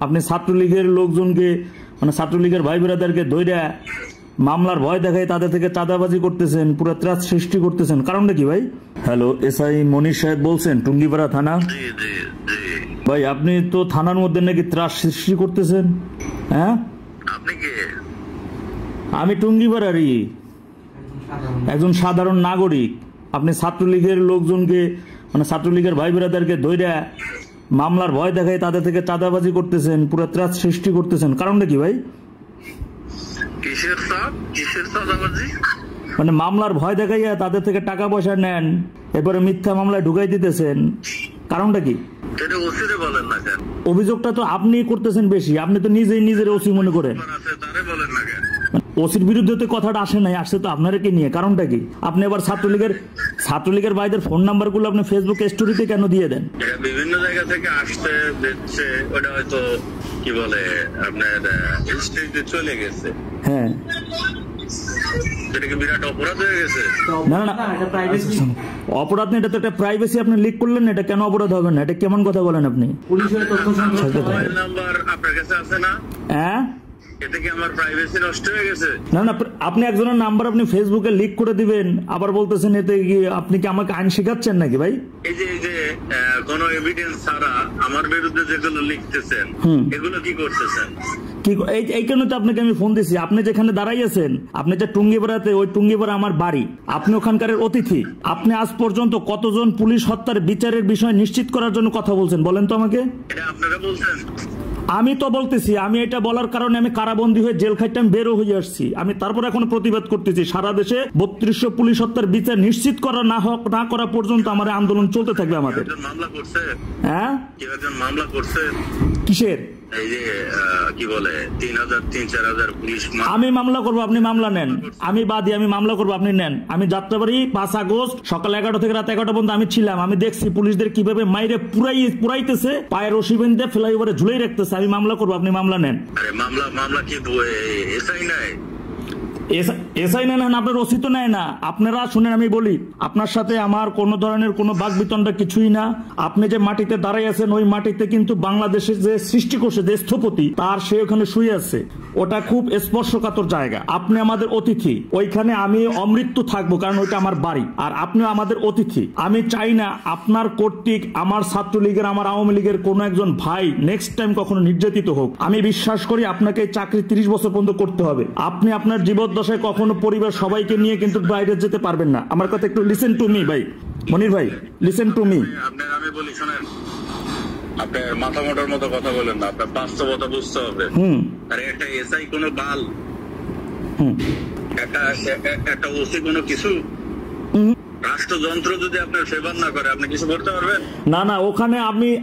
আপনি ছাত্রলীগের লোকজনকে মানে ছাত্রলীগের ভাই ব্রাদারকে ধইরা মামলার ভয় দেখায় তাদের থেকে চাঁদাবাজি করতেছেন, পুরো ত্রাস সৃষ্টি করতেছেন, কারণটা কি ভাই? হ্যালো, এসআই মনির সাহেব বলছেন, টুঙ্গিপাড়া থানা। ভাই আপনি তো থানার মধ্যে নাকি ত্রাস সৃষ্টি করতেছেন, হ্যাঁ? আপনি কে? আমি টুঙ্গিপাড়ারই একজন সাধারণ নাগরিক। আপনি ছাত্রলীগের লোকজনকে মানে ছাত্রলীগের ভাই ব্রাদারকে ধইরা মামলার ভয় দেখায় তাদের থেকে চাঁদাবাজি করতেছেন, পুরো ত্রাস সৃষ্টি করতেছেন, কারণটা কি ভাই? কিসের চাপ? কিসের চাঁদাবাজি? মানে মামলার ভয় দেখাইয়া তাদের থেকে টাকা পয়সা নেন, এরপরে মিথ্যা মামলায় ঢুকাই দিতেছেন, কারণটা কি? এটা ওসিরে বলেন না কেন? অভিযোগটা তো আপনি করতেছেন বেশি, আপনি তো নিজেই নিজের ওসি মনে করেন। তারে বলেন না কেন? ওসির বিরুদ্ধে তো কথাটা আসে নাই, আসছে তো আপনাদেরকে নিয়ে, কারণটা কি? আপনি আবার ছাত্রলীগের ভাইদের ফোন নাম্বার গুলো আপনি ফেসবুক স্টোরিতে কেন দিয়ে দেন? বিভিন্ন জায়গা থেকে আসতে দিচ্ছে, ওটা হয়তো কি বলে আপনার স্টেজে চলে গেছে। হ্যাঁ, এটা কি বিরাট অপরাধ হয়ে গেছে? না না অপরাধ না, এটা তো একটা প্রাইভেসি। আপনি লিক করলেন না, এটা কেন অপরাধ হবে না? এটা কেমন কথা বলেন আপনি? পুলিশের তথ্য মোবাইল নাম্বার আপনার কাছে আছে না? হ্যাঁ, এতে কি আমার প্রাইভেসি নষ্ট হয়ে গেছে? না না, আপনি একজনের নাম্বার আপনি ফেসবুকে লিক করে দিবেন, আবার বলতেছেন এতে কি আপনি কি আমাকে আইন শেখাচ্ছেন নাকি ভাই? এই যে কোনো এভিডেন্স ছাড়া আমার বিরুদ্ধে যেগুলো লিখতেছেন, এগুলো কি করতেছেন? এই কারণে তো আপনাকে আমি ফোন দিছি। আপনি যেখানে দাঁড়াইয়েছেন, আপনি যে টুঙ্গিপাড়াতে, ওই টুঙ্গিপাড়া আমার বাড়ি, আপনি ওখানকার অতিথি। আপনি আজ পর্যন্ত কতজন পুলিশ হত্যার বিচারের বিষয় নিশ্চিত করার জন্য কথা বলছেন বলেন তো আমাকে? এটা আপনারা বলছেন? আমি তো বলতেছি, আমি এটা বলার কারণে আমি কারাবন্দী হয়ে জেল খাইতে আমি বেরো হয়ে আসছি। আমি তারপর এখন প্রতিবাদ করতেছি, সারা দেশে 3200 পুলিশ হত্যার বিচার নিশ্চিত করা না করা পর্যন্ত আমার আন্দোলন চলতে থাকবে আমাদের। মামলা করছে? হ্যাঁ, কেউ একজন মামলা করছে? কিসের? এই যে কি বলে 3000-4000 পুলিশ। আমি মামলা করবো, আপনি মামলা নেন। আমি বাদী, আমি মামলা করবো, আপনি নেন। আমি যাত্রাবাড়ি 5 আগস্ট সকাল 11টা থেকে রাত 11টা পর্যন্ত আমি ছিলাম। আমি দেখছি পুলিশদের কিভাবে মাইরে পুরাইতেছে, পায়ের রশি বেঁধে ফ্লাইওভারে ঝুলাই রাখতেছে। আমি মামলা করবো, আপনি মামলা নেন। আরে মামলা কি এসআই নাই? এসআই নেন, আপনার ওসি তো নেয় না। আপনারা শুনেন, আমি বলি, আপনার সাথে আমার কোনো ধরনের কোনো বাকবিতণ্ডা কিছুই না। আপনি যে মাটিতে দাঁড়াই আছেন, ওই মাটিতে কিন্তু বাংলাদেশের যে সৃষ্টি করছে, যে স্থপতি, তার সে ওখানে শুয়ে আছে। ওটা খুব স্পর্শকাতর জায়গা। আপনি আমাদের অতিথি, ওইখানে আমি অমৃত্যু থাকবো, কারণ ওইটা আমার বাড়ি, আর আপনি আমাদের অতিথি। আমি চাই না আপনার কর্তৃক আমার ছাত্রলীগের, আমার আওয়ামী লীগের কোনো একজন ভাই নেক্সট টাইম কখনো নির্যাতিত হোক। আমি বিশ্বাস করি আপনাকে এই চাকরি 30 বছর পর্যন্ত করতে হবে। আপনি আপনার জীবদ্দশায় কখনো পরিবার সবাইকে নিয়ে কিন্তু বাইরে যেতে পারবেন না। আমার কথা একটু লিসেন টু মি ভাই, মনির ভাই, লিসেন টু মি। আমি বলি শোনেন, আপনি মাথা মোটার মতো কথা বলেন না, আপনার বাস্তবতা বুঝতে হবে। আরে একটা এসআই কোনো বাল, একটা ওসি কোনো কিছু? রাষ্ট্রযন্ত্র যদি আপনার ফেভার না করে, আপনি কিছু করতে পারবেন না? না, ওখানে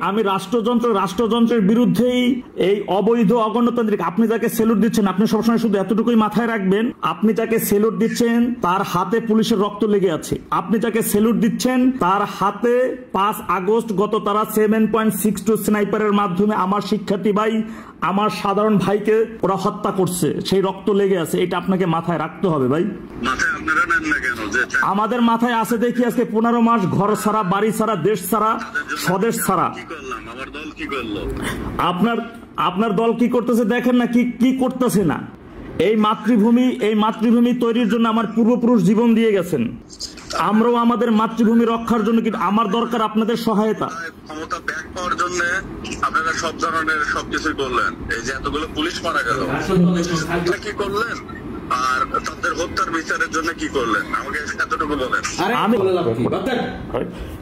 আমি রাষ্ট্রযন্ত্রের বিরুদ্ধেই এই অবৈধ অগণতান্ত্রিক। আপনি যাকে সেলুট দিচ্ছেন, আপনি সবসময় শুধু এতটুকুই মাথায় রাখবেন, আপনি যাকে সেলুট দিচ্ছেন তার হাতে পুলিশের রক্ত লেগে আছে। আপনি যাকে সেলুট দিচ্ছেন তার হাতে 5 আগস্ট গত তারা 7.62 স্নাইপারের মাধ্যমে আমার শিক্ষার্থী ভাই, আমার সাধারণ ভাইকে ওরা হত্যা করছে, সেই রক্ত লেগে আছে। এটা আপনাকে মাথায় রাখতে হবে ভাই। আমাদের মাথায় আছে দেখি আজকে 15 মাস ঘর ছাড়া, বাড়ি ছাড়া, দেশ ছাড়া, স্বদেশ ছাড়া। আপনার দল কি করতেছে দেখেন না, কি করতেছে না। এই মাতৃভূমি তৈরির জন্য আমার পূর্বপুরুষ জীবন দিয়ে গেছেন। আমরাও আমাদের মাতৃভূমি রক্ষার জন্য কি আমার দরকার আপনাদের সহায়তা। ক্ষমতা ব্যাক পাওয়ার জন্য আপনারা সব ধরনের সবকিছু করলেন। এই যে এতগুলো পুলিশ মারা গেল, কি করলেন? আর তাদের হত্যার বিচারের জন্য কি করলেন আমাকে এতটুকু বলেন।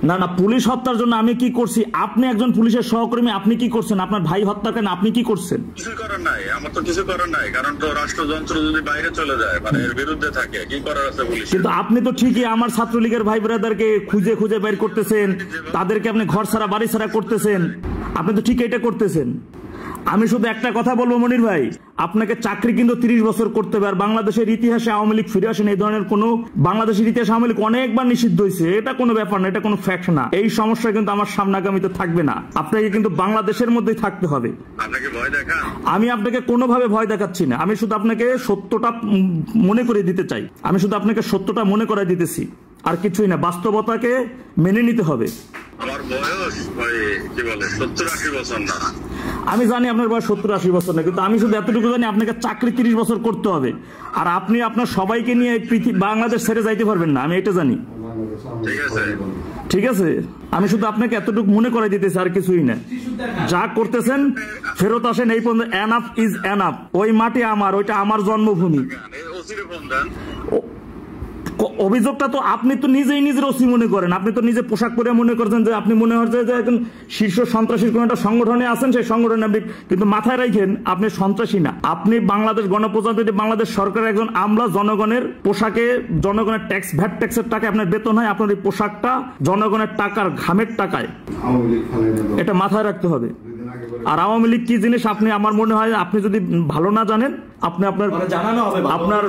না, পুলিশ হত্যার জন্য আমি কি করছি? আপনি একজন পুলিশের সহকর্মী, আপনি কি করছেন? আপনার ভাই হত্যার কেন আপনি কি করছেন? কিছু করার নাই, আমার তো কিছু করার নাই, কারণ তো রাষ্ট্রযন্ত্র যদি বাইরে চলে যায়, মানে এর বিরুদ্ধে থাকে, কি করার আছে পুলিশ? কিন্তু আপনি তো ঠিকই আমার ছাত্রলীগের ভাই ব্রাদারকে খুঁজে বের করতেছেন, তাদেরকে আপনি ঘর ছাড়া বাড়ি ছাড়া করতেছেন, আপনি তো ঠিক এটা করতেছেন। আমি শুধু একটা কথা বলবো মনির ভাই, আপনাকে চাকরি কিন্তু 30 বছর করতে হবে। আর বাংলাদেশের ইতিহাসে আওয়ামী লীগ ফিরে আসেন, এই ধরনের কোন বাংলাদেশের ইতিহাসে আওয়ামী লীগ অনেকবার নিষিদ্ধ হয়েছে, এটা কোনো ব্যাপার না, এটা কোনো ফ্যাক্ট না। এই সমস্যা কিন্তু আমার সামনে আগামীতে থাকবে না। আপনাকে কিন্তু বাংলাদেশের মধ্যেই থাকতে হবে। আমি আপনাকে কোনোভাবে ভয় দেখাচ্ছি না, আমি শুধু আপনাকে সত্যটা মনে করে দিতে চাই। আমি শুধু আপনাকে সত্যটা মনে করাই দিতেছি। আর কিছুই না, বাস্তবতাকে মেনে নিতে হবে। আমার বয়স ভাই কি বলে 70-80 বছর না। আমি জানি আপনার বয়স 70-80 বছর না, কিন্তু আমি শুধু এতটুকু জানি আপনাকে চাকরি 30 বছর করতে হবে, আর আপনি আপনার সবাইকে নিয়ে বাংলাদেশ ছেড়ে যাইতে পারবেন না, আমি এটা জানি। ঠিক আছে, ঠিক আছে, আমি শুধু আপনাকে এতটুকু মনে করাই দিতেছি, আর কিছুই না। যা করতেছেন ফেরত আসেন, এই পর্যন্ত এনাফ ইজ এনাফ। ওই মাটি আমার, ওইটা আমার জন্মভূমি। ওসিরে ফোন দেন। অভিযোগটা তো আপনি তো নিজেই নিজের ওসি মনে করেন, আপনি তো নিজে পোশাক পরে মনে করছেন যে আপনি মনে হচ্ছে যে এখন শীর্ষ সন্ত্রাসীর কোন একটা সংগঠনে আছেন, সেই সংগঠনে আপনি, কিন্তু মাথায় রাখেন আপনি সন্ত্রাসী না, আপনি বাংলাদেশ গণপ্রজাতন্ত্রী বাংলাদেশ সরকারের একজন আমলা। জনগণের পোশাকে জনগণের ট্যাক্স, ভ্যাট ট্যাক্সের টাকা আপনার বেতন হয়, আপনার এই পোশাকটা জনগণের টাকার ঘামের টাকায়, এটা মাথায় রাখতে হবে। আর আওয়ামী লীগ কি জিনিস আপনি, আমার মনে হয় আপনি যদি ভালো না জানেন, আপনি আপনার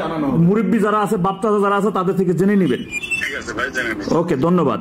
মুরব্বী যারা আছে, বাপ চাচা যারা আছে, তাদের থেকে জেনে নেবেন। ঠিক আছে ভাই, জেনে নিন। ওকে, ধন্যবাদ।